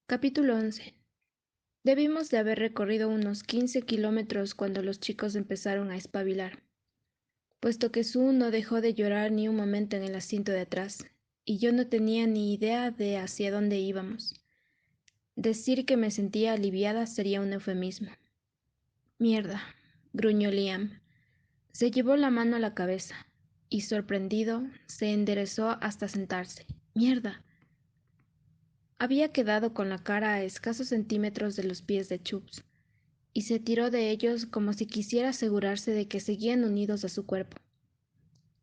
Capítulo 11. Debimos de haber recorrido unos 15 kilómetros cuando los chicos empezaron a espabilar, puesto que Sue no dejó de llorar ni un momento en el asiento de atrás, y yo no tenía ni idea de hacia dónde íbamos. Decir que me sentía aliviada sería un eufemismo. Mierda, gruñó Liam. Se llevó la mano a la cabeza, y sorprendido, se enderezó hasta sentarse. Mierda. Había quedado con la cara a escasos centímetros de los pies de Chubbs, y se tiró de ellos como si quisiera asegurarse de que seguían unidos a su cuerpo.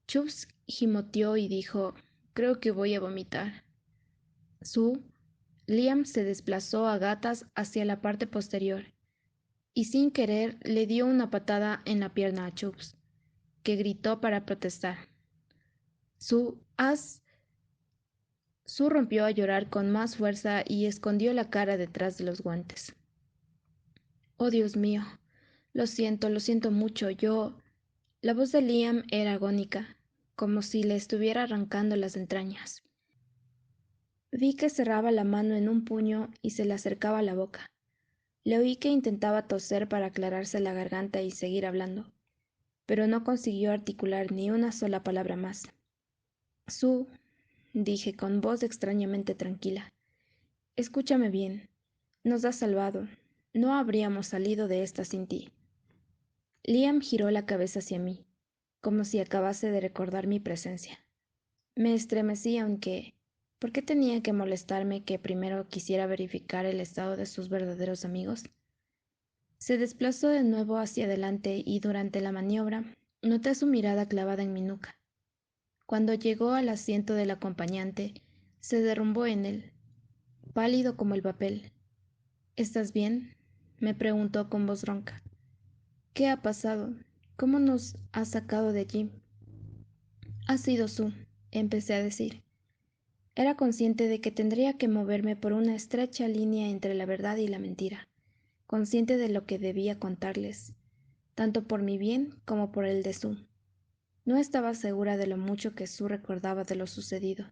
Chubbs gimoteó y dijo: «Creo que voy a vomitar». Liam se desplazó a gatas hacia la parte posterior, y sin querer le dio una patada en la pierna a Chubbs, que gritó para protestar. Sue, has... Sue rompió a llorar con más fuerza y escondió la cara detrás de los guantes. «Oh, Dios mío. Lo siento mucho. La voz de Liam era agónica, como si le estuviera arrancando las entrañas. Vi que cerraba la mano en un puño y se le acercaba a la boca. Le oí que intentaba toser para aclararse la garganta y seguir hablando, pero no consiguió articular ni una sola palabra más. «Sue», dije con voz extrañamente tranquila, «escúchame bien. Nos has salvado. No habríamos salido de esta sin ti». Liam giró la cabeza hacia mí, como si acabase de recordar mi presencia. Me estremecí, aunque ¿por qué tenía que molestarme que primero quisiera verificar el estado de sus verdaderos amigos? Se desplazó de nuevo hacia adelante y durante la maniobra noté su mirada clavada en mi nuca. Cuando llegó al asiento del acompañante, se derrumbó en él, pálido como el papel. «¿Estás bien?», me preguntó con voz ronca. «¿Qué ha pasado? ¿Cómo nos has sacado de allí?» «Ha sido Sue», empecé a decir. Era consciente de que tendría que moverme por una estrecha línea entre la verdad y la mentira, consciente de lo que debía contarles, tanto por mi bien como por el de Sue. No estaba segura de lo mucho que Sue recordaba de lo sucedido,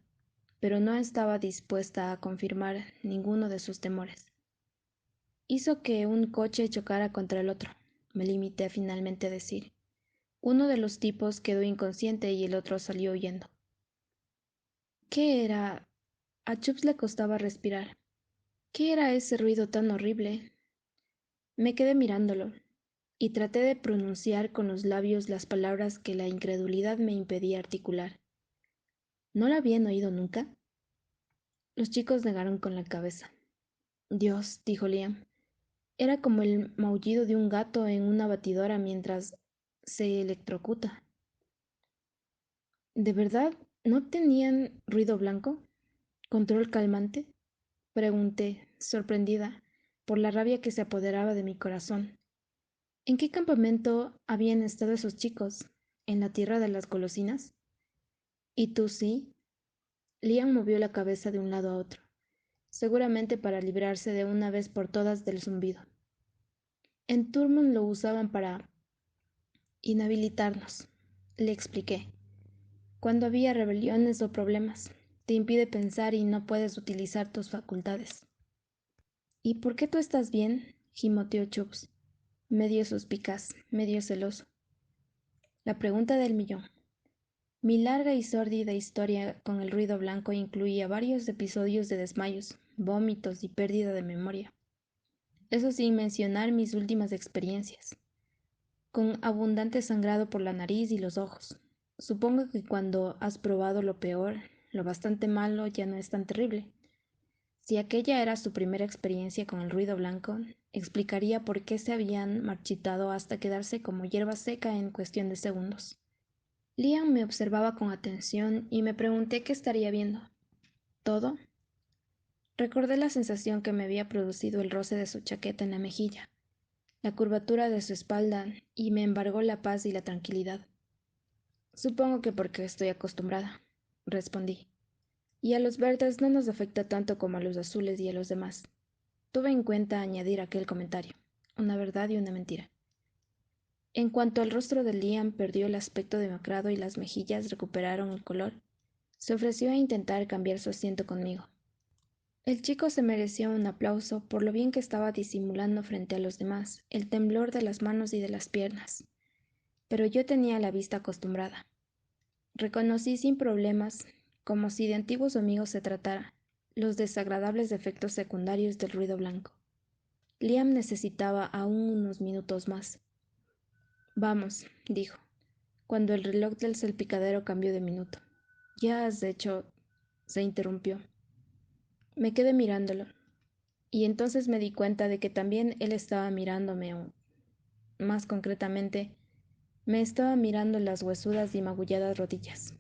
pero no estaba dispuesta a confirmar ninguno de sus temores. Hizo que un coche chocara contra el otro, me limité finalmente a decir. Uno de los tipos quedó inconsciente y el otro salió huyendo. ¿Qué era? A Chubbs le costaba respirar. ¿Qué era ese ruido tan horrible? Me quedé mirándolo, y traté de pronunciar con los labios las palabras que la incredulidad me impedía articular. ¿No la habían oído nunca? Los chicos negaron con la cabeza. «Dios», dijo Liam, «era como el maullido de un gato en una batidora mientras se electrocuta». ¿De verdad no tenían ruido blanco? ¿Control calmante? Pregunté, sorprendida por la rabia que se apoderaba de mi corazón. ¿En qué campamento habían estado esos chicos? ¿En la tierra de las golosinas? ¿Y tú sí? Liam movió la cabeza de un lado a otro, seguramente para librarse de una vez por todas del zumbido. En Turmon lo usaban para inhabilitarnos, le expliqué. Cuando había rebeliones o problemas, te impide pensar y no puedes utilizar tus facultades. ¿Y por qué tú estás bien?, gimoteó Chubbs, medio suspicaz, medio celoso. La pregunta del millón. Mi larga y sórdida historia con el ruido blanco incluía varios episodios de desmayos, vómitos y pérdida de memoria. Eso sin mencionar mis últimas experiencias, con abundante sangrado por la nariz y los ojos. Supongo que cuando has probado lo peor, lo bastante malo, ya no es tan terrible. Si aquella era su primera experiencia con el ruido blanco, explicaría por qué se habían marchitado hasta quedarse como hierba seca en cuestión de segundos. Liam me observaba con atención y me pregunté qué estaría viendo. ¿Todo? Recordé la sensación que me había producido el roce de su chaqueta en la mejilla, la curvatura de su espalda, y me embargó la paz y la tranquilidad. Supongo que porque estoy acostumbrada, respondí. Y a los verdes no nos afecta tanto como a los azules y a los demás. Tuve en cuenta añadir aquel comentario, una verdad y una mentira. En cuanto el rostro de Liam perdió el aspecto demacrado y las mejillas recuperaron el color, se ofreció a intentar cambiar su asiento conmigo. El chico se merecía un aplauso por lo bien que estaba disimulando frente a los demás el temblor de las manos y de las piernas, pero yo tenía la vista acostumbrada. Reconocí sin problemas, como si de antiguos amigos se tratara, los desagradables efectos secundarios del ruido blanco. Liam necesitaba aún unos minutos más. Vamos, dijo, cuando el reloj del salpicadero cambió de minuto. Ya has hecho... se interrumpió. Me quedé mirándolo, y entonces me di cuenta de que también él estaba mirándome, o más concretamente, me estaba mirando las huesudas y magulladas rodillas.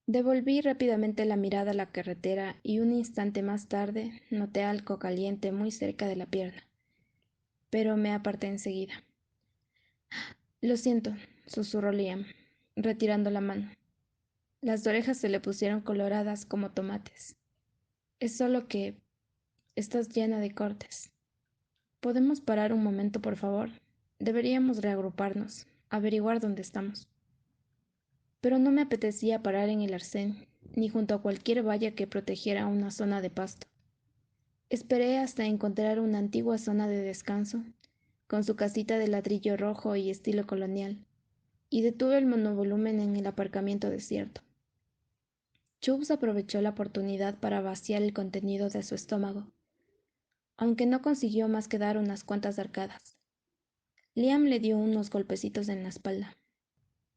Devolví rápidamente la mirada a la carretera y un instante más tarde noté algo caliente muy cerca de la pierna, pero me aparté enseguida. Lo siento, susurró Liam, retirando la mano. Las orejas se le pusieron coloradas como tomates. Es solo que estás llena de cortes. ¿Podemos parar un momento, por favor? Deberíamos reagruparnos, averiguar dónde estamos. Pero no me apetecía parar en el arcén, ni junto a cualquier valla que protegiera una zona de pasto. Esperé hasta encontrar una antigua zona de descanso, con su casita de ladrillo rojo y estilo colonial, y detuve el monovolumen en el aparcamiento desierto. Chubbs aprovechó la oportunidad para vaciar el contenido de su estómago, aunque no consiguió más que dar unas cuantas arcadas. Liam le dio unos golpecitos en la espalda.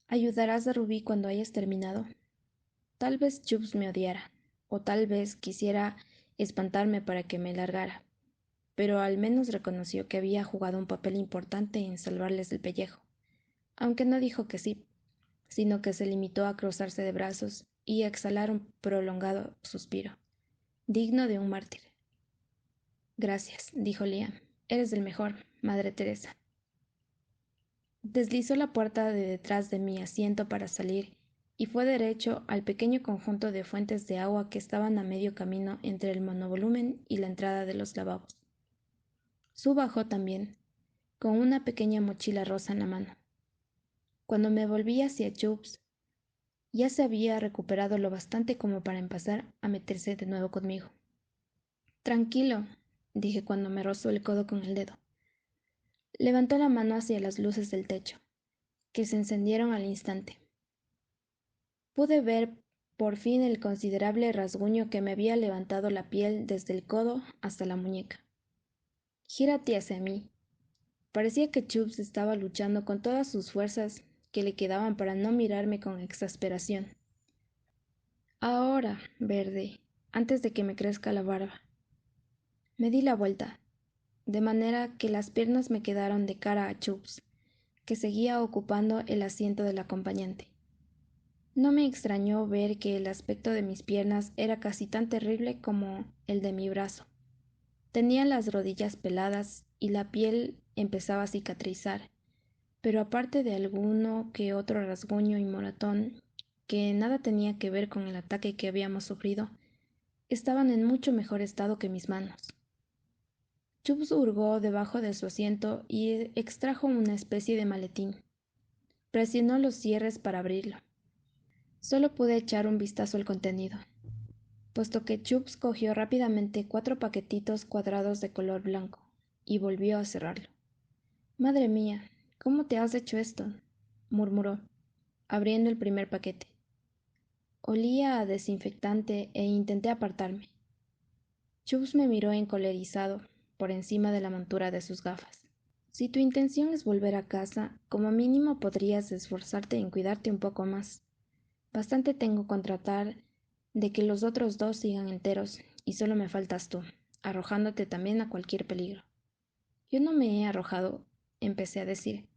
¿Ayudarás a Rubí cuando hayas terminado? Tal vez Chubbs me odiara, o tal vez quisiera espantarme para que me largara, pero al menos reconoció que había jugado un papel importante en salvarles el pellejo, aunque no dijo que sí, sino que se limitó a cruzarse de brazos y a exhalar un prolongado suspiro, digno de un mártir. Gracias, dijo Liam. Eres el mejor, Madre Teresa. Deslizó la puerta de detrás de mi asiento para salir y fue derecho al pequeño conjunto de fuentes de agua que estaban a medio camino entre el monovolumen y la entrada de los lavabos. Sue bajó también, con una pequeña mochila rosa en la mano. Cuando me volví hacia Chubbs, ya se había recuperado lo bastante como para empezar a meterse de nuevo conmigo. Tranquilo, dije cuando me rozó el codo con el dedo. Levantó la mano hacia las luces del techo, que se encendieron al instante. Pude ver por fin el considerable rasguño que me había levantado la piel desde el codo hasta la muñeca. Gírate hacia mí. Parecía que Chubbs estaba luchando con todas sus fuerzas que le quedaban para no mirarme con exasperación. Ahora, verde, antes de que me crezca la barba. Me di la vuelta, de manera que las piernas me quedaron de cara a Chubbs, que seguía ocupando el asiento del acompañante. No me extrañó ver que el aspecto de mis piernas era casi tan terrible como el de mi brazo. Tenía las rodillas peladas y la piel empezaba a cicatrizar, pero aparte de alguno que otro rasguño y moratón, que nada tenía que ver con el ataque que habíamos sufrido, estaban en mucho mejor estado que mis manos. Chubbs hurgó debajo de su asiento y extrajo una especie de maletín. Presionó los cierres para abrirlo. Solo pude echar un vistazo al contenido, puesto que Chubbs cogió rápidamente 4 paquetitos cuadrados de color blanco y volvió a cerrarlo. Madre mía, ¿cómo te has hecho esto? Murmuró, abriendo el primer paquete. Olía a desinfectante e intenté apartarme. Chubbs me miró encolerizado por encima de la montura de sus gafas. Si tu intención es volver a casa, como mínimo podrías esforzarte en cuidarte un poco más. Bastante tengo con tratar de que los otros dos sigan enteros, y solo me faltas tú, arrojándote también a cualquier peligro. Yo no me he arrojado, empecé a decir,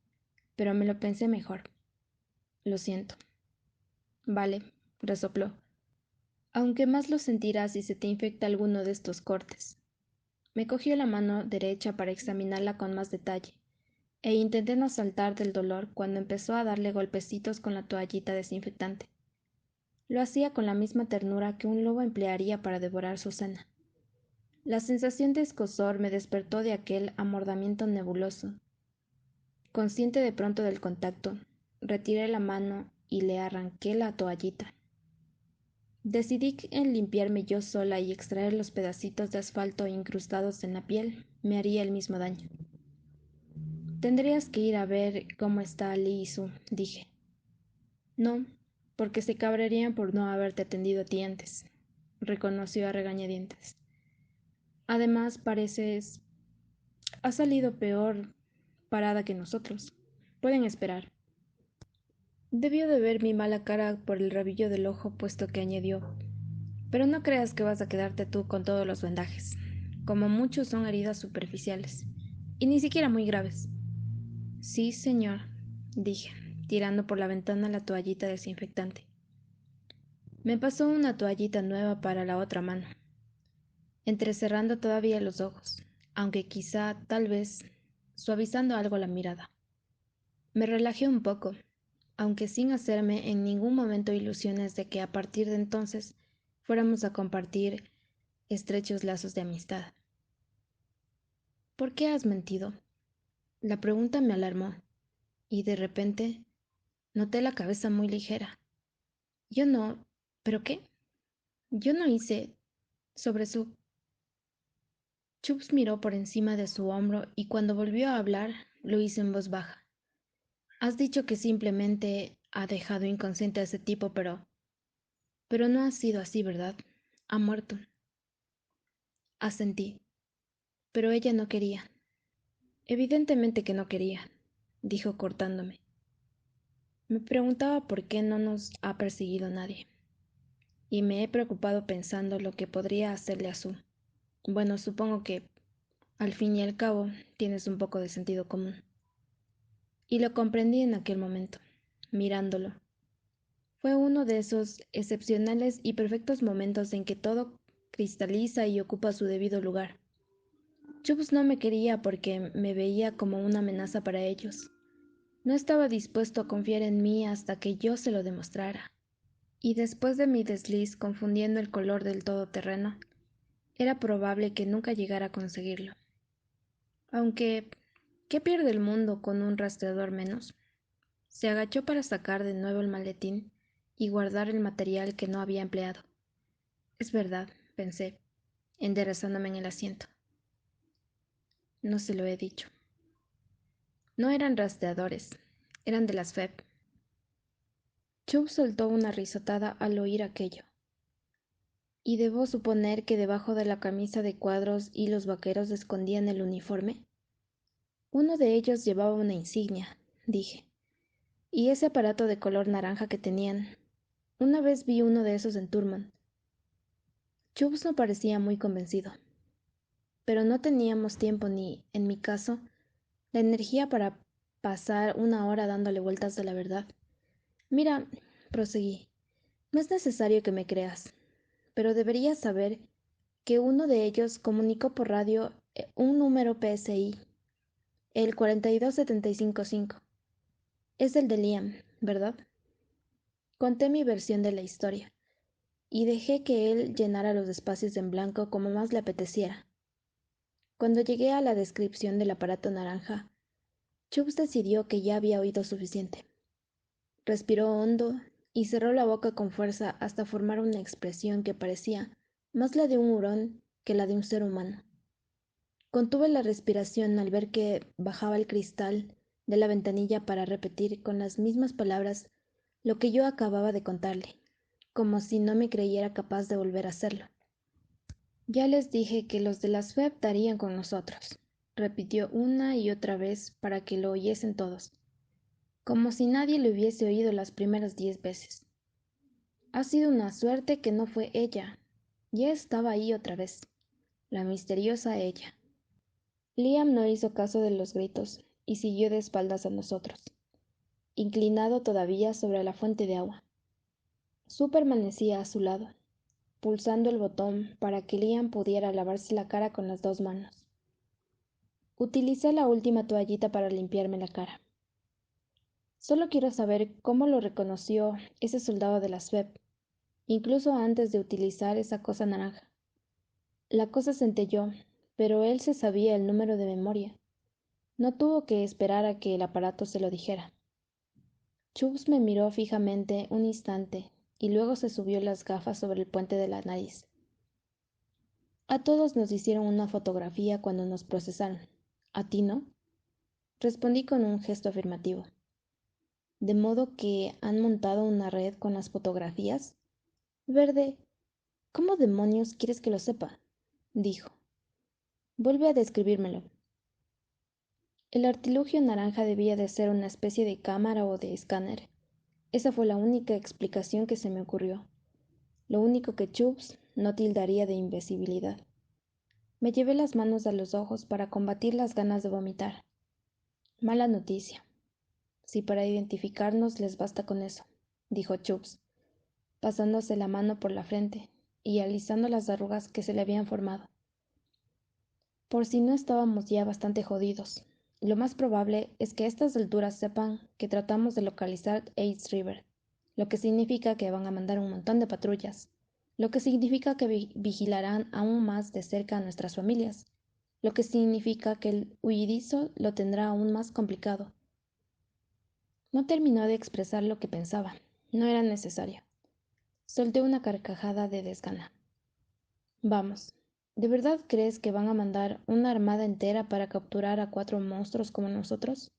pero me lo pensé mejor. Lo siento. Vale, resopló. Aunque más lo sentirás si se te infecta alguno de estos cortes. Me cogió la mano derecha para examinarla con más detalle, e intenté no saltar del dolor cuando empezó a darle golpecitos con la toallita desinfectante. Lo hacía con la misma ternura que un lobo emplearía para devorar su cena. La sensación de escozor me despertó de aquel amordamiento nebuloso. Consciente de pronto del contacto, retiré la mano y le arranqué la toallita. Decidí que en limpiarme yo sola y extraer los pedacitos de asfalto incrustados en la piel me haría el mismo daño. Tendrías que ir a ver cómo está Lee y Sue, dije. No, porque se cabrearían por no haberte atendido a ti antes, reconoció a regañadientes. Además, ha salido peor parada que nosotros. Pueden esperar. Debió de ver mi mala cara por el rabillo del ojo, puesto que añadió, pero no creas que vas a quedarte tú con todos los vendajes. Como muchos son heridas superficiales, y ni siquiera muy graves. Sí, señor, dije, tirando por la ventana la toallita desinfectante. Me pasó una toallita nueva para la otra mano, entrecerrando todavía los ojos, aunque quizá, tal vez, suavizando algo la mirada. Me relajé un poco, aunque sin hacerme en ningún momento ilusiones de que a partir de entonces fuéramos a compartir estrechos lazos de amistad. ¿Por qué has mentido? La pregunta me alarmó, y de repente noté la cabeza muy ligera. Yo no. ¿Pero qué? Yo no hice. Sobre su. Chubbs miró por encima de su hombro y cuando volvió a hablar lo hizo en voz baja. Has dicho que simplemente ha dejado inconsciente a ese tipo, pero no ha sido así, ¿verdad? Ha muerto. Asentí. Pero ella no quería. Evidentemente que no quería, dijo cortándome. Me preguntaba por qué no nos ha perseguido nadie. Y me he preocupado pensando lo que podría hacerle a Sue. Bueno, supongo que, al fin y al cabo, tienes un poco de sentido común. Y lo comprendí en aquel momento, mirándolo. Fue uno de esos excepcionales y perfectos momentos en que todo cristaliza y ocupa su debido lugar. Chubbs no me quería porque me veía como una amenaza para ellos. No estaba dispuesto a confiar en mí hasta que yo se lo demostrara. Y después de mi desliz confundiendo el color del todoterreno, era probable que nunca llegara a conseguirlo. Aunque, ¿qué pierde el mundo con un rastreador menos? Se agachó para sacar de nuevo el maletín y guardar el material que no había empleado. Es verdad, pensé, enderezándome en el asiento. No se lo he dicho. No eran rastreadores, eran de las FEP. Chubb soltó una risotada al oír aquello. ¿Y debo suponer que debajo de la camisa de cuadros y los vaqueros escondían el uniforme? Uno de ellos llevaba una insignia, dije. Y ese aparato de color naranja que tenían. Una vez vi uno de esos en Turman. Chubbs no parecía muy convencido. Pero no teníamos tiempo ni, en mi caso, la energía para pasar una hora dándole vueltas de la verdad. Mira, proseguí, no es necesario que me creas, pero deberías saber que uno de ellos comunicó por radio un número PSI, el 42755. Es el de Liam, ¿verdad? Conté mi versión de la historia, y dejé que él llenara los espacios en blanco como más le apeteciera. Cuando llegué a la descripción del aparato naranja, Chubbs decidió que ya había oído suficiente. Respiró hondo y cerró la boca con fuerza hasta formar una expresión que parecía más la de un hurón que la de un ser humano. Contuve la respiración al ver que bajaba el cristal de la ventanilla para repetir con las mismas palabras lo que yo acababa de contarle, como si no me creyera capaz de volver a hacerlo. Ya les dije que los de las FEB darían con nosotros, repitió una y otra vez para que lo oyesen todos, como si nadie le hubiese oído las primeras 10 veces. Ha sido una suerte que no fue ella. Ya estaba ahí otra vez, la misteriosa ella. Liam no hizo caso de los gritos y siguió de espaldas a nosotros, inclinado todavía sobre la fuente de agua. Sue permanecía a su lado, pulsando el botón para que Liam pudiera lavarse la cara con las dos manos. Utilicé la última toallita para limpiarme la cara. Solo quiero saber cómo lo reconoció ese soldado de las FEP, incluso antes de utilizar esa cosa naranja. La cosa centelló, pero él se sabía el número de memoria. No tuvo que esperar a que el aparato se lo dijera. Chubbs me miró fijamente un instante y luego se subió las gafas sobre el puente de la nariz. A todos nos hicieron una fotografía cuando nos procesaron. ¿A ti no? Respondí con un gesto afirmativo. ¿De modo que han montado una red con las fotografías? Verde, ¿cómo demonios quieres que lo sepa? Dijo. Vuelve a describírmelo. El artilugio naranja debía de ser una especie de cámara o de escáner. Esa fue la única explicación que se me ocurrió. Lo único que Chubbs no tildaría de invisibilidad. Me llevé las manos a los ojos para combatir las ganas de vomitar. Mala noticia. Si para identificarnos les basta con eso, dijo Chubbs, pasándose la mano por la frente y alisando las arrugas que se le habían formado. Por si no estábamos ya bastante jodidos, lo más probable es que a estas alturas sepan que tratamos de localizar East River, lo que significa que van a mandar un montón de patrullas, lo que significa que vigilarán aún más de cerca a nuestras familias, lo que significa que el huidizo lo tendrá aún más complicado. No terminó de expresar lo que pensaba, no era necesario. Solté una carcajada de desgana. Vamos, ¿de verdad crees que van a mandar una armada entera para capturar a 4 monstruos como nosotros?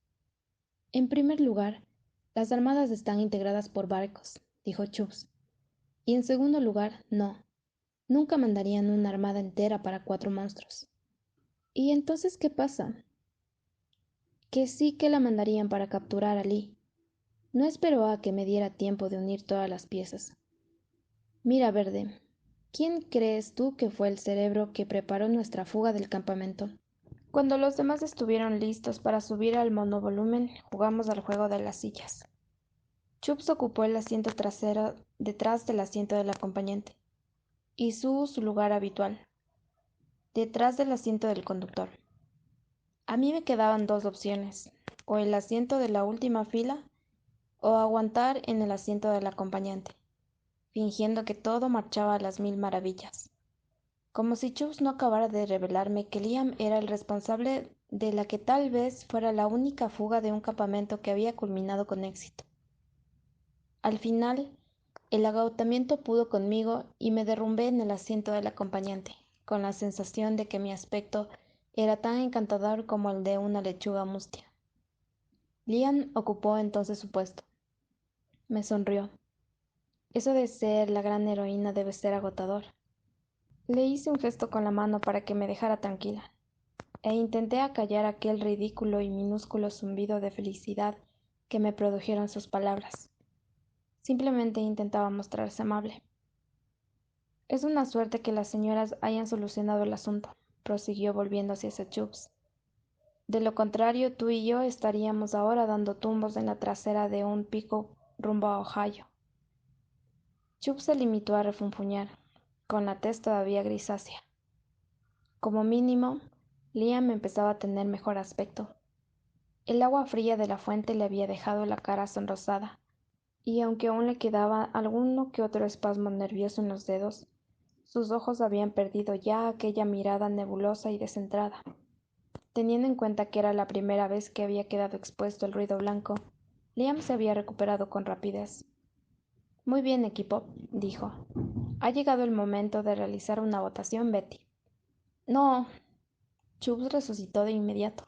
En primer lugar, las armadas están integradas por barcos, dijo Chubbs. Y en segundo lugar, no, nunca mandarían una armada entera para 4 monstruos. ¿Y entonces qué pasa? Que sí que la mandarían para capturar a Lee. No esperó a que me diera tiempo de unir todas las piezas. Mira, Verde, ¿quién crees tú que fue el cerebro que preparó nuestra fuga del campamento? Cuando los demás estuvieron listos para subir al monovolumen, jugamos al juego de las sillas. Chubbs ocupó el asiento trasero detrás del asiento del acompañante, y su lugar habitual, detrás del asiento del conductor. A mí me quedaban 2 opciones, o el asiento de la última fila, o aguantar en el asiento del acompañante, fingiendo que todo marchaba a las 1000 maravillas. Como si Chubbs no acabara de revelarme que Liam era el responsable de la que tal vez fuera la única fuga de un campamento que había culminado con éxito. Al final, el agotamiento pudo conmigo y me derrumbé en el asiento del acompañante, con la sensación de que mi aspecto era tan encantador como el de una lechuga mustia. Liam ocupó entonces su puesto. Me sonrió. Eso de ser la gran heroína debe ser agotador. Le hice un gesto con la mano para que me dejara tranquila, e intenté acallar aquel ridículo y minúsculo zumbido de felicidad que me produjeron sus palabras. Simplemente intentaba mostrarse amable. Es una suerte que las señoras hayan solucionado el asunto, prosiguió volviéndose hacia Chubbs. De lo contrario, tú y yo estaríamos ahora dando tumbos en la trasera de un pico rumbo a Ohio. Chubbs se limitó a refunfuñar, con la tez todavía grisácea. Como mínimo, Liam empezaba a tener mejor aspecto. El agua fría de la fuente le había dejado la cara sonrosada, y aunque aún le quedaba alguno que otro espasmo nervioso en los dedos, sus ojos habían perdido ya aquella mirada nebulosa y descentrada. Teniendo en cuenta que era la primera vez que había quedado expuesto al ruido blanco, Liam se había recuperado con rapidez. Muy bien, equipo, dijo. Ha llegado el momento de realizar una votación, Betty. No. Chubbs resucitó de inmediato.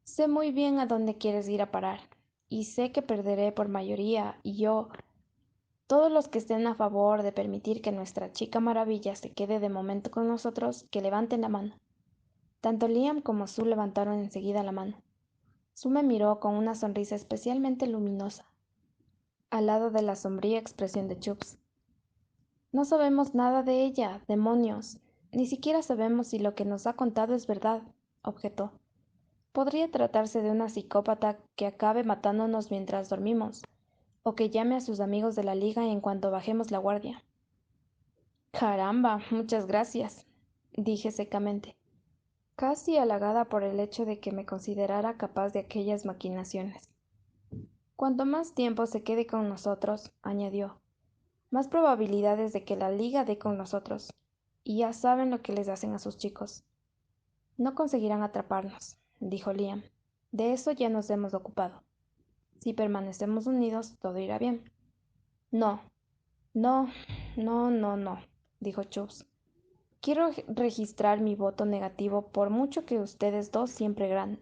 Sé muy bien a dónde quieres ir a parar, y sé que perderé por mayoría, y yo. Todos los que estén a favor de permitir que nuestra chica maravilla se quede de momento con nosotros, que levanten la mano. Tanto Liam como Sue levantaron enseguida la mano. Sue me miró con una sonrisa especialmente luminosa, al lado de la sombría expresión de Chubbs. No sabemos nada de ella, demonios. Ni siquiera sabemos si lo que nos ha contado es verdad, objetó. Podría tratarse de una psicópata que acabe matándonos mientras dormimos, o que llame a sus amigos de la liga en cuanto bajemos la guardia. Caramba, muchas gracias, dije secamente, casi halagada por el hecho de que me considerara capaz de aquellas maquinaciones. Cuanto más tiempo se quede con nosotros, añadió, más probabilidades de que la liga dé con nosotros, y ya saben lo que les hacen a sus chicos. No conseguirán atraparnos, dijo Liam. De eso ya nos hemos ocupado. Si permanecemos unidos, todo irá bien. No, No, no, dijo Chubbs. Quiero registrar mi voto negativo por mucho que ustedes dos siempre ganen.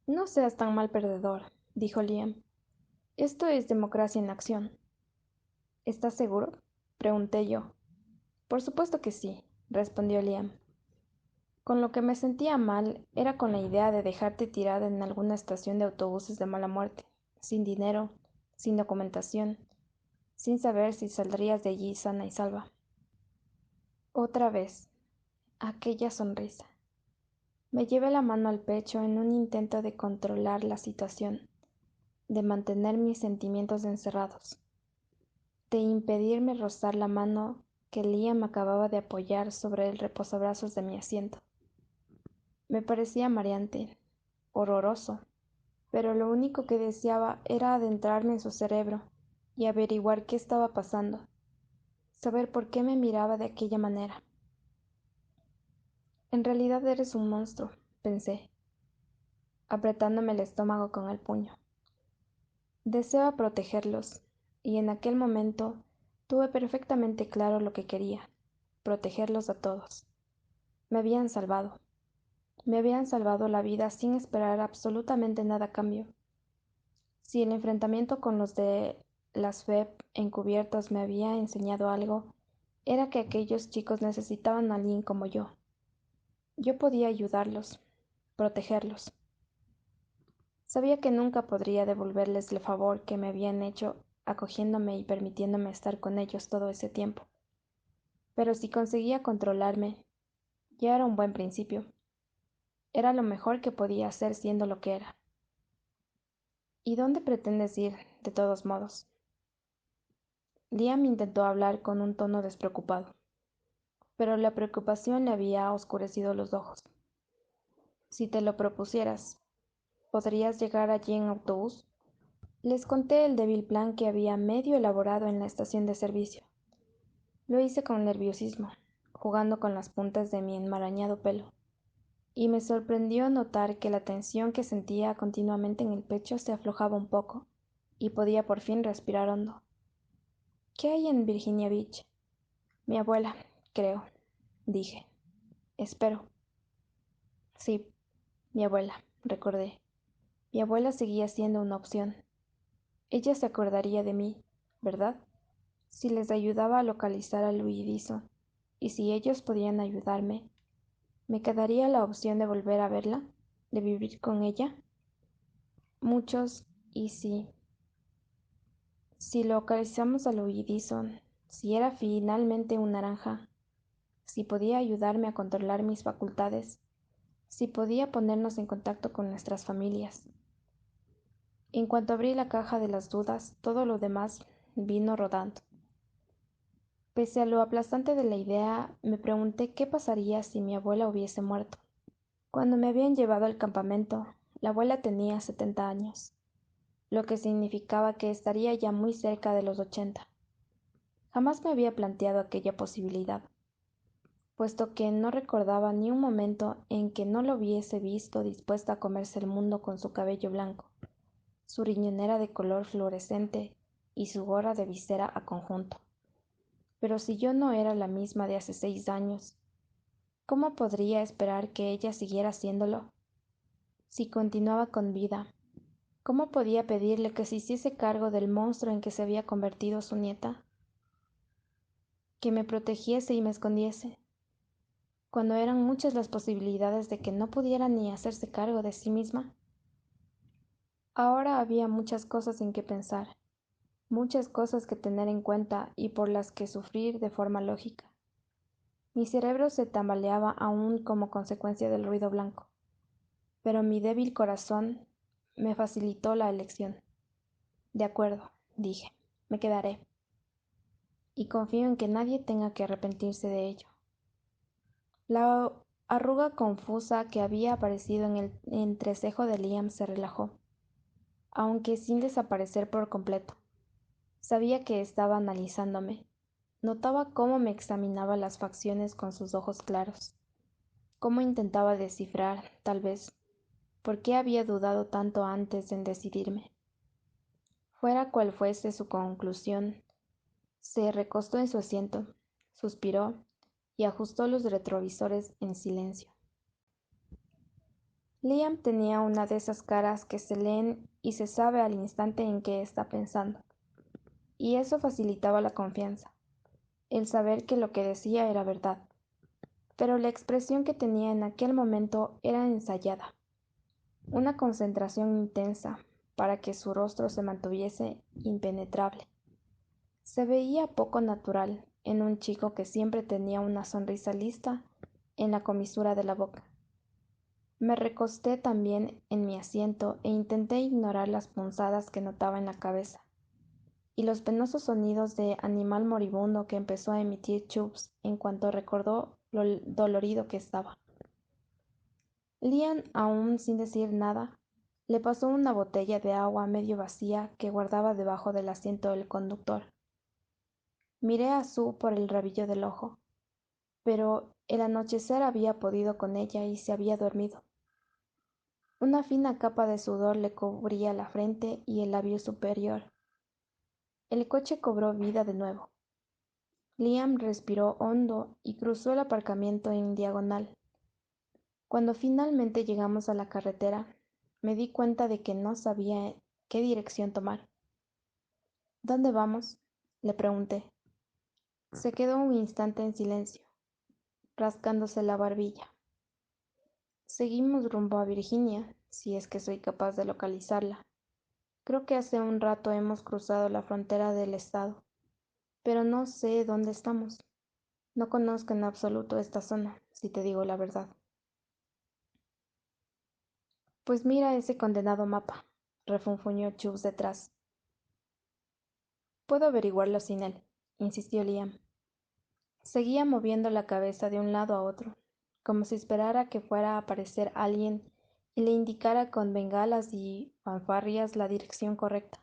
No seas tan mal perdedor, dijo Liam. Esto es democracia en acción. ¿Estás seguro? Pregunté yo. Por supuesto que sí, respondió Liam. Con lo que me sentía mal era con la idea de dejarte tirada en alguna estación de autobuses de mala muerte, sin dinero, sin documentación, sin saber si saldrías de allí sana y salva. Otra vez, aquella sonrisa. Me llevé la mano al pecho en un intento de controlar la situación, de mantener mis sentimientos encerrados, de impedirme rozar la mano que Liam acababa de apoyar sobre el reposabrazos de mi asiento. Me parecía mareante, horroroso, pero lo único que deseaba era adentrarme en su cerebro y averiguar qué estaba pasando, saber por qué me miraba de aquella manera. En realidad eres un monstruo, pensé, apretándome el estómago con el puño. Deseaba protegerlos, y en aquel momento tuve perfectamente claro lo que quería, protegerlos a todos. Me habían salvado. Me habían salvado la vida sin esperar absolutamente nada a cambio. Si el enfrentamiento con los de las FEB encubiertos me había enseñado algo, era que aquellos chicos necesitaban a alguien como yo. Yo podía ayudarlos, protegerlos. Sabía que nunca podría devolverles el favor que me habían hecho acogiéndome y permitiéndome estar con ellos todo ese tiempo. Pero si conseguía controlarme, ya era un buen principio. Era lo mejor que podía hacer siendo lo que era. ¿Y dónde pretendes ir, de todos modos? Liam intentó hablar con un tono despreocupado, pero la preocupación le había oscurecido los ojos. Si te lo propusieras, ¿podrías llegar allí en autobús? Les conté el débil plan que había medio elaborado en la estación de servicio. Lo hice con nerviosismo, jugando con las puntas de mi enmarañado pelo, y me sorprendió notar que la tensión que sentía continuamente en el pecho se aflojaba un poco, y podía por fin respirar hondo. ¿Qué hay en Virginia Beach? Mi abuela, creo, dije. Espero. Sí, mi abuela, recordé. Mi abuela seguía siendo una opción. Ella se acordaría de mí, ¿verdad? Si les ayudaba a localizar al huidizo, y si ellos podían ayudarme, ¿me quedaría la opción de volver a verla? ¿De vivir con ella? Muchos, y si localizamos al huidizo, si era finalmente un naranja, si podía ayudarme a controlar mis facultades, si podía ponernos en contacto con nuestras familias. En cuanto abrí la caja de las dudas, todo lo demás vino rodando. Pese a lo aplastante de la idea, me pregunté qué pasaría si mi abuela hubiese muerto. Cuando me habían llevado al campamento, la abuela tenía 70 años, lo que significaba que estaría ya muy cerca de los 80. Jamás me había planteado aquella posibilidad, puesto que no recordaba ni un momento en que no lo hubiese visto dispuesta a comerse el mundo con su cabello blanco, su riñonera de color fluorescente y su gorra de visera a conjunto. Pero si yo no era la misma de hace 6 años, ¿cómo podría esperar que ella siguiera haciéndolo? Si continuaba con vida, ¿cómo podía pedirle que se hiciese cargo del monstruo en que se había convertido su nieta? Que me protegiese y me escondiese, cuando eran muchas las posibilidades de que no pudiera ni hacerse cargo de sí misma. Ahora había muchas cosas en que pensar, muchas cosas que tener en cuenta y por las que sufrir de forma lógica. Mi cerebro se tambaleaba aún como consecuencia del ruido blanco, pero mi débil corazón me facilitó la elección. De acuerdo, dije, me quedaré, y confío en que nadie tenga que arrepentirse de ello. La arruga confusa que había aparecido en el entrecejo de Liam se relajó, aunque sin desaparecer por completo. Sabía que estaba analizándome. Notaba cómo me examinaba las facciones con sus ojos claros, cómo intentaba descifrar, tal vez, por qué había dudado tanto antes en decidirme. Fuera cual fuese su conclusión, Se recostó en su asiento, suspiró y ajustó los retrovisores en silencio. Liam tenía una de esas caras que se leen y se sabe al instante en qué está pensando, y eso facilitaba la confianza, el saber que lo que decía era verdad. Pero la expresión que tenía en aquel momento era ensayada, una concentración intensa para que su rostro se mantuviese impenetrable. Se veía poco natural en un chico que siempre tenía una sonrisa lista en la comisura de la boca. Me recosté también en mi asiento e intenté ignorar las punzadas que notaba en la cabeza y los penosos sonidos de animal moribundo que empezó a emitir Chubbs en cuanto recordó lo dolorido que estaba. Liam, aún sin decir nada, le pasó una botella de agua medio vacía que guardaba debajo del asiento del conductor. Miré a Sue por el rabillo del ojo, pero el anochecer había podido con ella y se había dormido. Una fina capa de sudor le cubría la frente y el labio superior. El coche cobró vida de nuevo. Liam respiró hondo y cruzó el aparcamiento en diagonal. Cuando finalmente llegamos a la carretera, me di cuenta de que no sabía qué dirección tomar. ¿Dónde vamos?, le pregunté. Se quedó un instante en silencio, rascándose la barbilla. Seguimos rumbo a Virginia, si es que soy capaz de localizarla. Creo que hace un rato hemos cruzado la frontera del estado, pero no sé dónde estamos. No conozco en absoluto esta zona, si te digo la verdad. Pues mira ese condenado mapa, refunfuñó Chubbs detrás. Puedo averiguarlo sin él, insistió Liam. Seguía moviendo la cabeza de un lado a otro, como si esperara que fuera a aparecer alguien y le indicara con bengalas y fanfarrias la dirección correcta.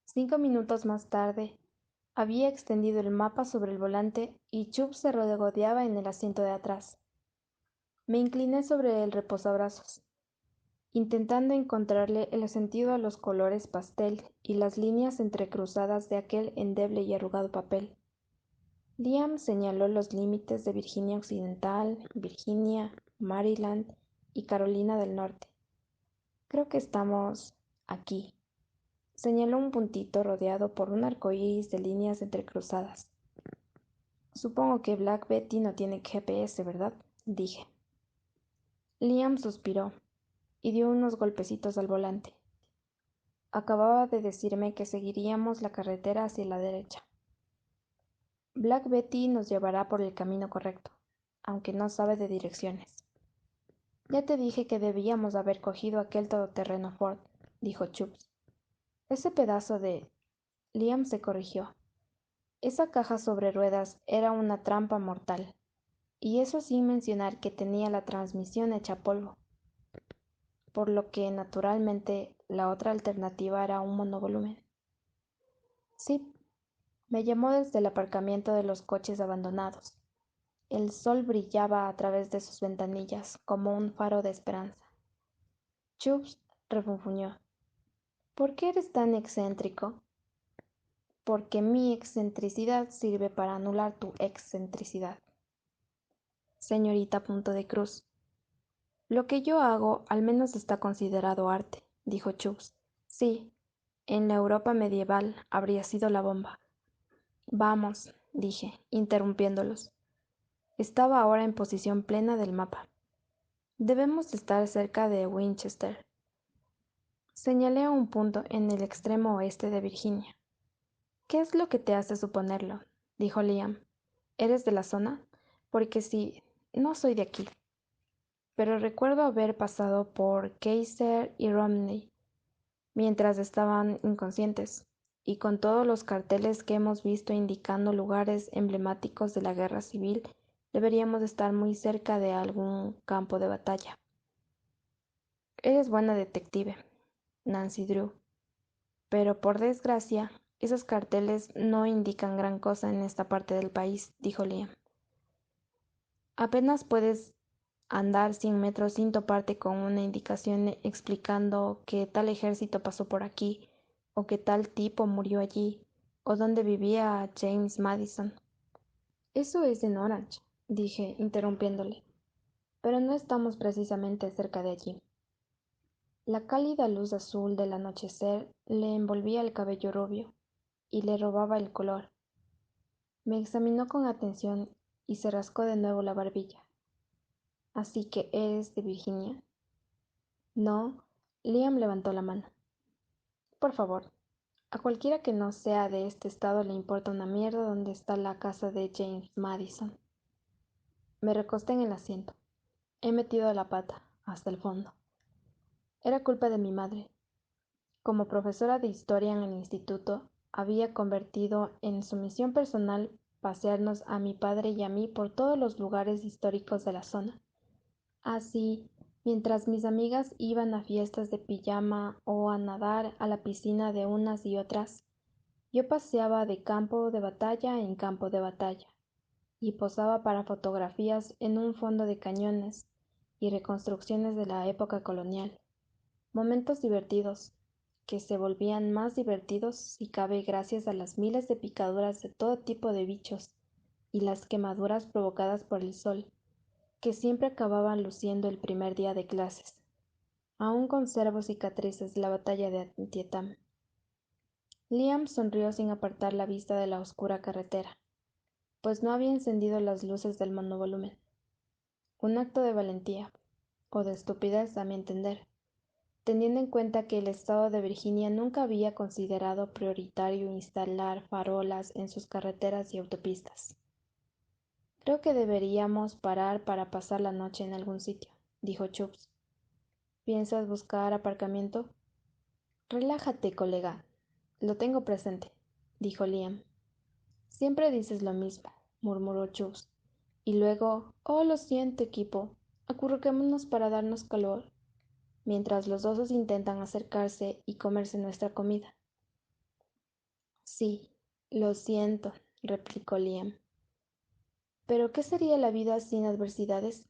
5 minutos más tarde, había extendido el mapa sobre el volante y Chubbs se regodeaba en el asiento de atrás. Me incliné sobre el reposabrazos, intentando encontrarle el sentido a los colores pastel y las líneas entrecruzadas de aquel endeble y arrugado papel. Liam señaló los límites de Virginia Occidental, Virginia, Maryland y Carolina del Norte. Creo que estamos aquí. Señaló un puntito rodeado por un arcoíris de líneas entrecruzadas. Supongo que Black Betty no tiene GPS, ¿verdad?, dije. Liam suspiró y dio unos golpecitos al volante. Acababa de decirme que seguiríamos la carretera hacia la derecha. Black Betty nos llevará por el camino correcto, aunque no sabe de direcciones. Ya te dije que debíamos haber cogido aquel todoterreno Ford, dijo Chubbs. Ese pedazo de... Liam se corrigió. Esa caja sobre ruedas era una trampa mortal, y eso sin mencionar que tenía la transmisión hecha polvo, por lo que naturalmente la otra alternativa era un monovolumen. Sí, me llamó desde el aparcamiento de los coches abandonados. El sol brillaba a través de sus ventanillas como un faro de esperanza. Chubbs refunfuñó. ¿Por qué eres tan excéntrico? Porque mi excentricidad sirve para anular tu excentricidad. Señorita Punto de Cruz. Lo que yo hago al menos está considerado arte, dijo Chubbs. Sí, en la Europa medieval habría sido la bomba. Vamos, dije, interrumpiéndolos. Estaba ahora en posición plena del mapa. Debemos estar cerca de Winchester. Señalé a un punto en el extremo oeste de Virginia. ¿Qué es lo que te hace suponerlo?, dijo Liam. ¿Eres de la zona? Porque sí, no soy de aquí. Pero recuerdo haber pasado por Kaiser y Romney mientras estaban inconscientes, y con todos los carteles que hemos visto indicando lugares emblemáticos de la guerra civil, deberíamos estar muy cerca de algún campo de batalla. Eres buena detective, Nancy Drew, pero por desgracia, esos carteles no indican gran cosa en esta parte del país, dijo Liam. Apenas puedes andar 100 metros sin toparte con una indicación explicando que tal ejército pasó por aquí o que tal tipo murió allí o dónde vivía James Madison. Eso es en Orange, dije, interrumpiéndole, pero no estamos precisamente cerca de allí. La cálida luz azul del anochecer le envolvía el cabello rubio y le robaba el color. Me examinó con atención y se rascó de nuevo la barbilla. ¿Así que eres de Virginia? No. Liam levantó la mano. Por favor, a cualquiera que no sea de este estado le importa una mierda dónde está la casa de James Madison. Me recosté en el asiento. He metido la pata hasta el fondo. Era culpa de mi madre. Como profesora de historia en el instituto, había convertido en su misión personal pasearnos a mi padre y a mí por todos los lugares históricos de la zona. Así, mientras mis amigas iban a fiestas de pijama o a nadar a la piscina de unas y otras, yo paseaba de campo de batalla en campo de batalla y posaba para fotografías en un fondo de cañones y reconstrucciones de la época colonial. Momentos divertidos, que se volvían más divertidos si cabe gracias a las miles de picaduras de todo tipo de bichos y las quemaduras provocadas por el sol, que siempre acababan luciendo el primer día de clases. Aún conservo cicatrices de la batalla de Antietam. Liam sonrió sin apartar la vista de la oscura carretera, pues no había encendido las luces del monovolumen. Un acto de valentía, o de estupidez a mi entender, teniendo en cuenta que el estado de Virginia nunca había considerado prioritario instalar farolas en sus carreteras y autopistas. Creo que deberíamos parar para pasar la noche en algún sitio, dijo Chubbs. ¿Piensas buscar aparcamiento? Relájate, colega. Lo tengo presente, dijo Liam. Siempre dices lo mismo, murmuró Chubbs. Y luego, oh, lo siento, equipo. Acurruquémonos para darnos calor, mientras los osos intentan acercarse y comerse nuestra comida. Sí, lo siento, replicó Liam. ¿Pero qué sería la vida sin adversidades?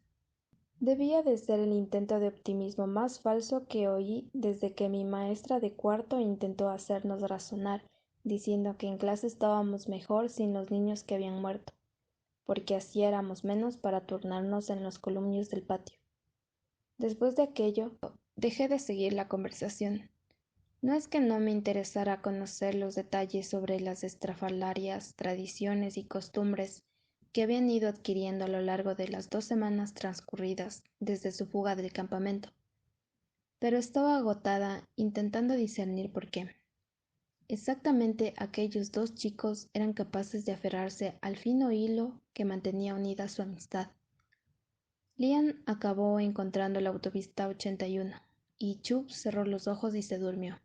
Debía de ser el intento de optimismo más falso que oí desde que mi maestra de cuarto intentó hacernos razonar, diciendo que en clase estábamos mejor sin los niños que habían muerto, porque así éramos menos para turnarnos en los columnios del patio. Después de aquello, dejé de seguir la conversación. No es que no me interesara conocer los detalles sobre las estrafalarias tradiciones y costumbres que habían ido adquiriendo a lo largo de las 2 semanas transcurridas desde su fuga del campamento, pero estaba agotada intentando discernir por qué. Exactamente aquellos dos chicos eran capaces de aferrarse al fino hilo que mantenía unida su amistad. Liam acabó encontrando la autopista 81 y Chubb cerró los ojos y se durmió,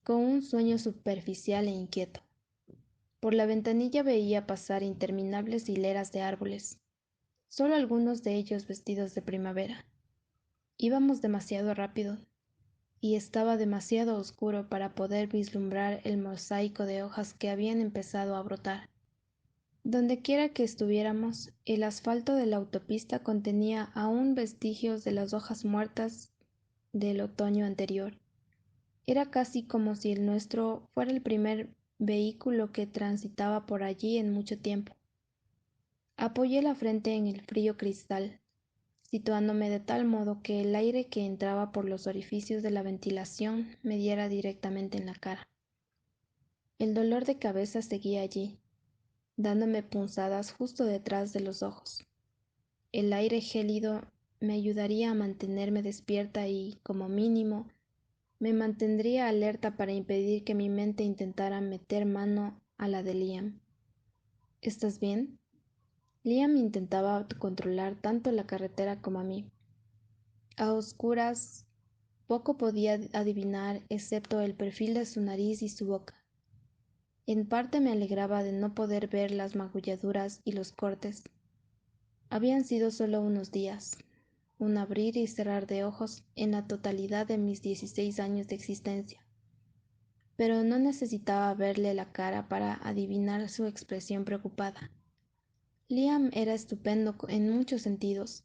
con un sueño superficial e inquieto. Por la ventanilla veía pasar interminables hileras de árboles, solo algunos de ellos vestidos de primavera. Íbamos demasiado rápido, y estaba demasiado oscuro para poder vislumbrar el mosaico de hojas que habían empezado a brotar. Dondequiera que estuviéramos, el asfalto de la autopista contenía aún vestigios de las hojas muertas del otoño anterior. Era casi como si el nuestro fuera el primer vehículo que transitaba por allí en mucho tiempo. Apoyé la frente en el frío cristal, situándome de tal modo que el aire que entraba por los orificios de la ventilación me diera directamente en la cara. El dolor de cabeza seguía allí, dándome punzadas justo detrás de los ojos. El aire gélido me ayudaría a mantenerme despierta y, como mínimo, me mantendría alerta para impedir que mi mente intentara meter mano a la de Liam. ¿Estás bien? Liam intentaba controlar tanto la carretera como a mí. A oscuras, poco podía adivinar excepto el perfil de su nariz y su boca. En parte me alegraba de no poder ver las magulladuras y los cortes. Habían sido solo unos días, un abrir y cerrar de ojos en la totalidad de mis 16 años de existencia. Pero no necesitaba verle la cara para adivinar su expresión preocupada. Liam era estupendo en muchos sentidos,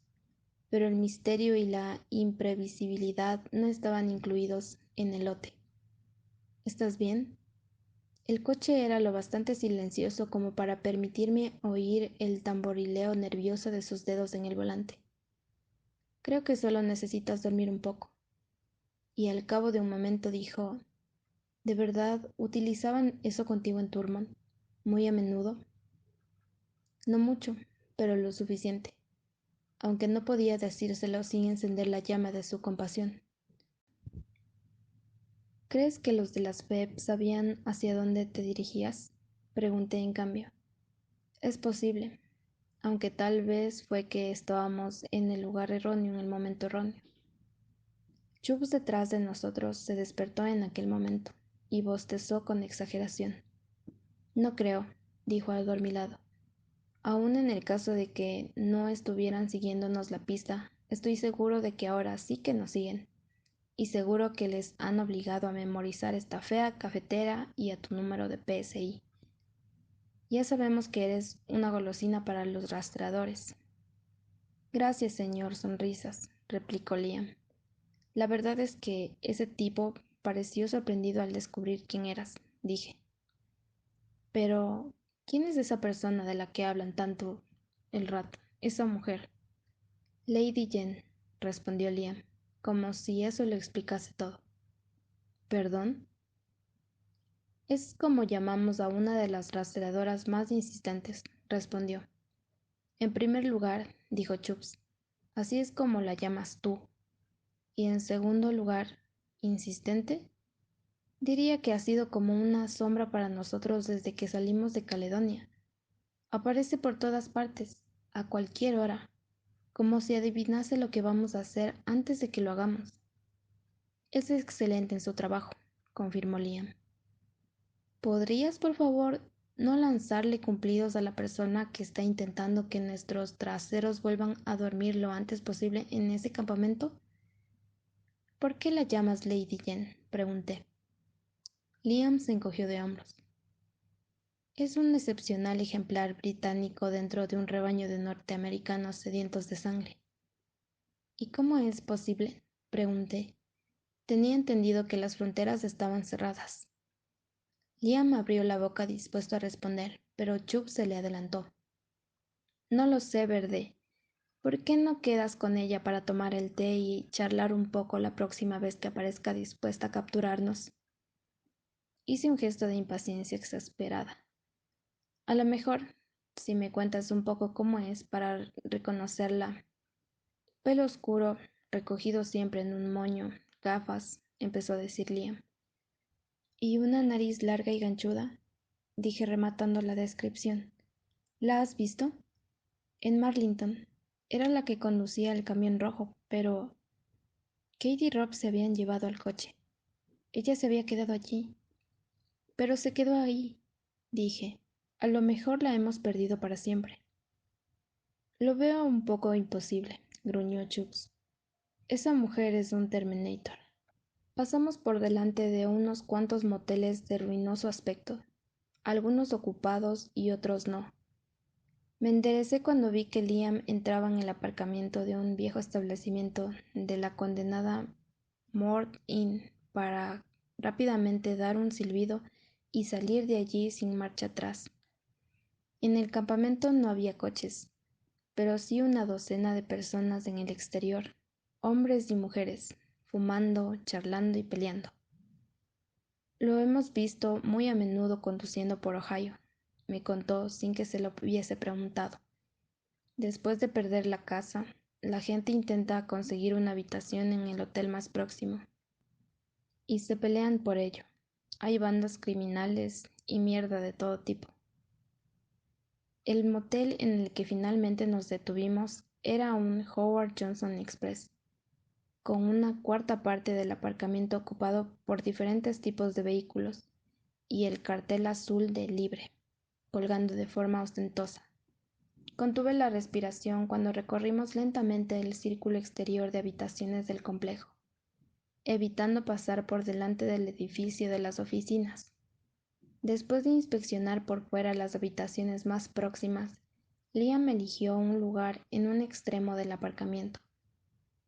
pero el misterio y la imprevisibilidad no estaban incluidos en el lote. ¿Estás bien? El coche era lo bastante silencioso como para permitirme oír el tamborileo nervioso de sus dedos en el volante. Creo que solo necesitas dormir un poco. Y al cabo de un momento dijo, ¿de verdad utilizaban eso contigo en Turman? ¿Muy a menudo? No mucho, pero lo suficiente, aunque no podía decírselo sin encender la llama de su compasión. ¿Crees que los de las FEB sabían hacia dónde te dirigías? Pregunté en cambio. Es posible, aunque tal vez fue que estábamos en el lugar erróneo en el momento erróneo. Chubbs detrás de nosotros se despertó en aquel momento y bostezó con exageración. No creo, dijo adormilado. Aun en el caso de que no estuvieran siguiéndonos la pista, estoy seguro de que ahora sí que nos siguen. Y seguro que les han obligado a memorizar esta fea cafetera y a tu número de PSI. Ya sabemos que eres una golosina para los rastreadores. Gracias, señor Sonrisas, replicó Liam. La verdad es que ese tipo pareció sorprendido al descubrir quién eras, dije. Pero, ¿quién es esa persona de la que hablan tanto el rato? Esa mujer. Lady Jen, respondió Liam, como si eso lo explicase todo. ¿Perdón? Es como llamamos a una de las rastreadoras más insistentes, respondió. En primer lugar, dijo Chubbs, así es como la llamas tú. Y en segundo lugar, ¿insistente? Diría que ha sido como una sombra para nosotros desde que salimos de Caledonia. Aparece por todas partes, a cualquier hora, como si adivinase lo que vamos a hacer antes de que lo hagamos. Es excelente en su trabajo, confirmó Liam. ¿Podrías, por favor, no lanzarle cumplidos a la persona que está intentando que nuestros traseros vuelvan a dormir lo antes posible en ese campamento? ¿Por qué la llamas Lady Jen? Pregunté. Liam se encogió de hombros. Es un excepcional ejemplar británico dentro de un rebaño de norteamericanos sedientos de sangre. ¿Y cómo es posible? Pregunté. Tenía entendido que las fronteras estaban cerradas. Liam abrió la boca dispuesto a responder, pero Chubb se le adelantó. No lo sé, Verde. ¿Por qué no quedas con ella para tomar el té y charlar un poco la próxima vez que aparezca dispuesta a capturarnos? Hice un gesto de impaciencia exasperada. A lo mejor, si me cuentas un poco cómo es para reconocerla. Pelo oscuro, recogido siempre en un moño, gafas, empezó a decir Liam. ¿Y una nariz larga y ganchuda? Dije rematando la descripción. ¿La has visto? En Marlington. Era la que conducía el camión rojo, pero Katie y Rob se habían llevado al coche. Ella se había quedado allí. Pero se quedó ahí, dije. A lo mejor la hemos perdido para siempre. Lo veo un poco imposible, gruñó Chubbs. Esa mujer es un Terminator. Pasamos por delante de unos cuantos moteles de ruinoso aspecto, algunos ocupados y otros no. Me enderecé cuando vi que Liam entraba en el aparcamiento de un viejo establecimiento de la condenada Mort Inn para rápidamente dar un silbido y salir de allí sin marcha atrás. En el campamento no había coches, pero sí una docena de personas en el exterior, hombres y mujeres, fumando, charlando y peleando. Lo hemos visto muy a menudo conduciendo por Ohio, me contó sin que se lo hubiese preguntado. Después de perder la casa, la gente intenta conseguir una habitación en el hotel más próximo. Y se pelean por ello. Hay bandas criminales y mierda de todo tipo. El motel en el que finalmente nos detuvimos era un Howard Johnson Express, con una cuarta parte del aparcamiento ocupado por diferentes tipos de vehículos y el cartel azul de Libre, colgando de forma ostentosa. Contuve la respiración cuando recorrimos lentamente el círculo exterior de habitaciones del complejo, evitando pasar por delante del edificio de las oficinas. Después de inspeccionar por fuera las habitaciones más próximas, Liam eligió un lugar en un extremo del aparcamiento.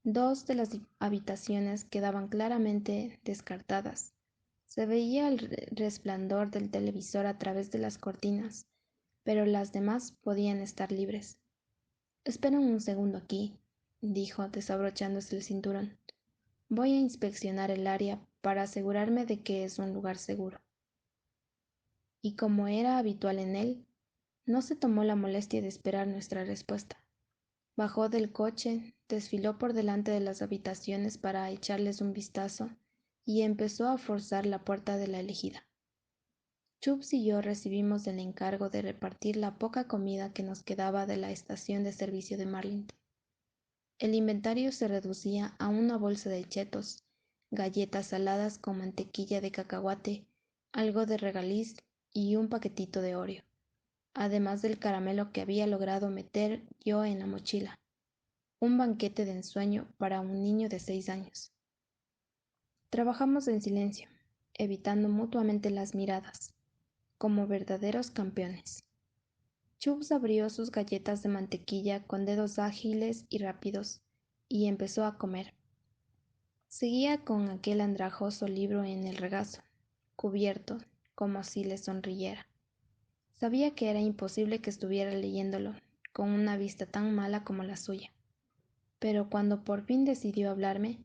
Dos de las habitaciones quedaban claramente descartadas, Se veía el resplandor del televisor a través de las cortinas, pero las demás podían estar libres. Espera un segundo aquí, dijo, desabrochándose el cinturón. Voy a inspeccionar el área para asegurarme de que es un lugar seguro. Y como era habitual en él, no se tomó la molestia de esperar nuestra respuesta. Bajó del coche, desfiló por delante de las habitaciones para echarles un vistazo y empezó a forzar la puerta de la elegida. Chubbs y yo recibimos el encargo de repartir la poca comida que nos quedaba de la estación de servicio de Marlington. El inventario se reducía a una bolsa de chetos, galletas saladas con mantequilla de cacahuate, algo de regaliz y un paquetito de Oreo, además del caramelo que había logrado meter yo en la mochila. Un banquete de ensueño para un niño de 6 años. Trabajamos en silencio, evitando mutuamente las miradas, como verdaderos campeones. Chubbs abrió sus galletas de mantequilla con dedos ágiles y rápidos y empezó a comer. Seguía con aquel andrajoso libro en el regazo, cubierto, como si le sonriera. Sabía que era imposible que estuviera leyéndolo, con una vista tan mala como la suya. Pero cuando por fin decidió hablarme,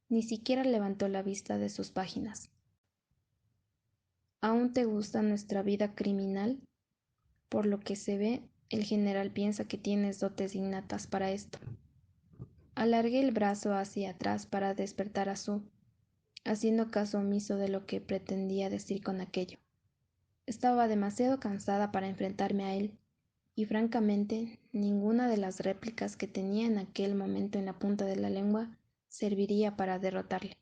ni siquiera levantó la vista de sus páginas. ¿Aún te gusta nuestra vida criminal? Por lo que se ve, el general piensa que tienes dotes innatas para esto. Alargué el brazo hacia atrás para despertar a Sue, haciendo caso omiso de lo que pretendía decir con aquello. Estaba demasiado cansada para enfrentarme a él, y francamente, ninguna de las réplicas que tenía en aquel momento en la punta de la lengua serviría para derrotarle.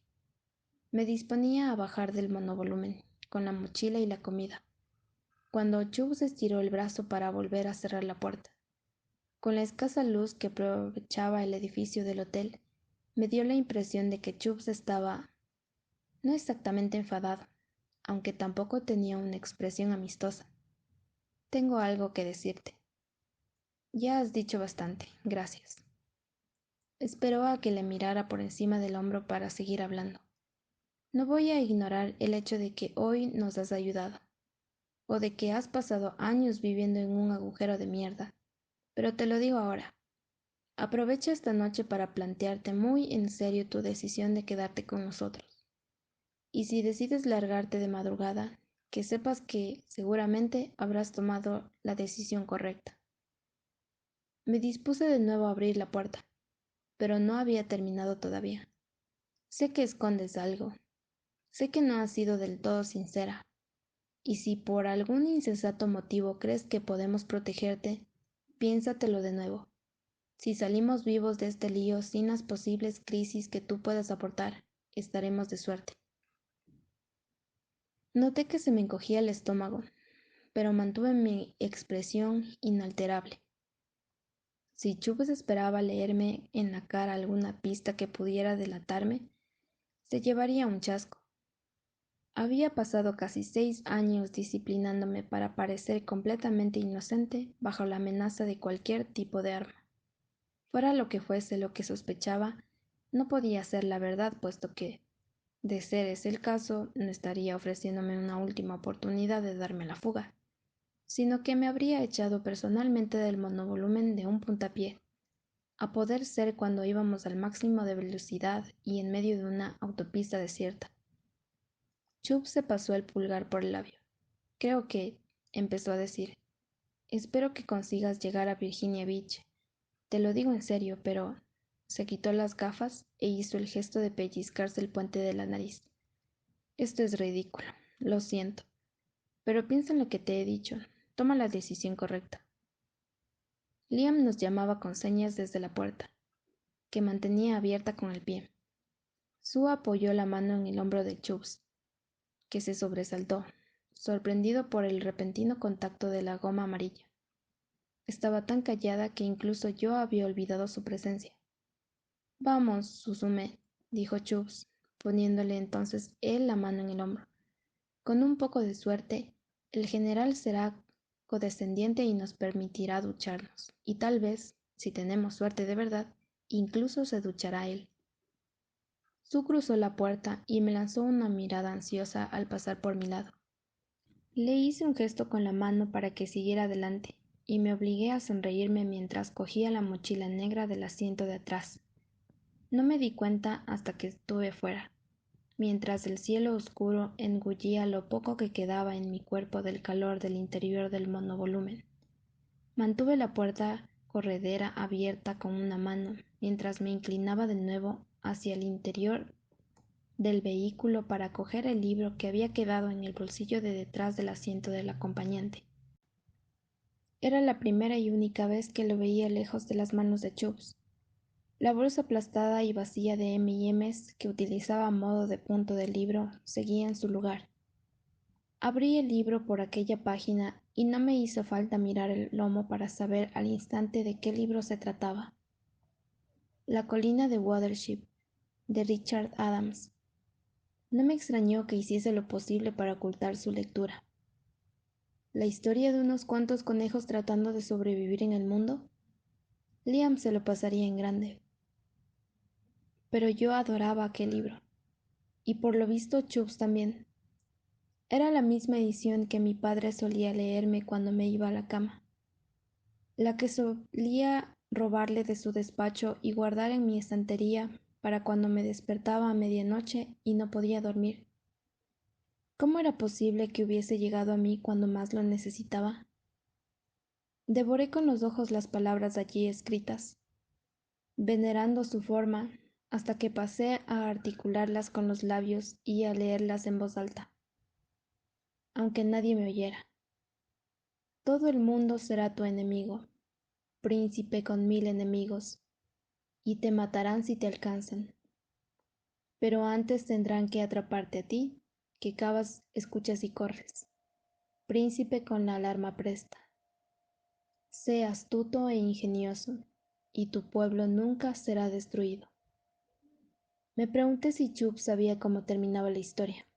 Me disponía a bajar del monovolumen, con la mochila y la comida, cuando Chubbs estiró el brazo para volver a cerrar la puerta. Con la escasa luz que aprovechaba el edificio del hotel, me dio la impresión de que Chubbs estaba no exactamente enfadado, aunque tampoco tenía una expresión amistosa. Tengo algo que decirte. Ya has dicho bastante, gracias. Esperó a que le mirara por encima del hombro para seguir hablando. No voy a ignorar el hecho de que hoy nos has ayudado, o de que has pasado años viviendo en un agujero de mierda, pero te lo digo ahora. Aprovecha esta noche para plantearte muy en serio tu decisión de quedarte con nosotros. Y si decides largarte de madrugada, que sepas que seguramente habrás tomado la decisión correcta. Me dispuse de nuevo a abrir la puerta, pero no había terminado todavía. Sé que escondes algo. Sé que no has sido del todo sincera. Y si por algún insensato motivo crees que podemos protegerte, piénsatelo de nuevo. Si salimos vivos de este lío sin las posibles crisis que tú puedas aportar, estaremos de suerte. Noté que se me encogía el estómago, pero mantuve mi expresión inalterable. Si Chubbs esperaba leerme en la cara alguna pista que pudiera delatarme, se llevaría un chasco. Había pasado casi 6 años disciplinándome para parecer completamente inocente bajo la amenaza de cualquier tipo de arma. Fuera lo que fuese lo que sospechaba, no podía ser la verdad, puesto que, de ser ese el caso, no estaría ofreciéndome una última oportunidad de darme la fuga, sino que me habría echado personalmente del monovolumen de un puntapié, a poder ser cuando íbamos al máximo de velocidad y en medio de una autopista desierta. Chubbs se pasó el pulgar por el labio. Creo que, empezó a decir, espero que consigas llegar a Virginia Beach. Te lo digo en serio, pero... Se quitó las gafas e hizo el gesto de pellizcarse el puente de la nariz. Esto es ridículo, lo siento. Pero piensa en lo que te he dicho. Toma la decisión correcta. Liam nos llamaba con señas desde la puerta, que mantenía abierta con el pie. Sue apoyó la mano en el hombro de Chubbs, que se sobresaltó, sorprendido por el repentino contacto de la goma amarilla. Estaba tan callada que incluso yo había olvidado su presencia. Vamos, Suzume, dijo Chubbs, poniéndole entonces él la mano en el hombro. Con un poco de suerte, el general será condescendiente y nos permitirá ducharnos, y tal vez, si tenemos suerte de verdad, incluso se duchará él. Su cruzó la puerta y me lanzó una mirada ansiosa al pasar por mi lado. Le hice un gesto con la mano para que siguiera adelante, y me obligué a sonreírme mientras cogía la mochila negra del asiento de atrás. No me di cuenta hasta que estuve fuera, mientras el cielo oscuro engullía lo poco que quedaba en mi cuerpo del calor del interior del monovolumen. Mantuve la puerta corredera abierta con una mano, mientras me inclinaba de nuevo hacia el interior del vehículo para coger el libro que había quedado en el bolsillo de detrás del asiento del acompañante. Era la primera y única vez que lo veía lejos de las manos de Chubbs. La bolsa aplastada y vacía de M&M's que utilizaba a modo de punto del libro seguía en su lugar. Abrí el libro por aquella página y no me hizo falta mirar el lomo para saber al instante de qué libro se trataba. La colina de Watership, de Richard Adams. No me extrañó que hiciese lo posible para ocultar su lectura. ¿La historia de unos cuantos conejos tratando de sobrevivir en el mundo? Liam se lo pasaría en grande. Pero yo adoraba aquel libro, y por lo visto Chubbs también. Era la misma edición que mi padre solía leerme cuando me iba a la cama, la que solía robarle de su despacho y guardar en mi estantería para cuando me despertaba a medianoche y no podía dormir. ¿Cómo era posible que hubiese llegado a mí cuando más lo necesitaba? Devoré con los ojos las palabras allí escritas, venerando su forma, hasta que pasé a articularlas con los labios y a leerlas en voz alta, aunque nadie me oyera. Todo el mundo será tu enemigo, príncipe con 1000 enemigos, y te matarán si te alcanzan. Pero antes tendrán que atraparte a ti, que cavas, escuchas y corres, príncipe con la alarma presta. Sé astuto e ingenioso, y tu pueblo nunca será destruido. Me pregunté si Chubb sabía cómo terminaba la historia.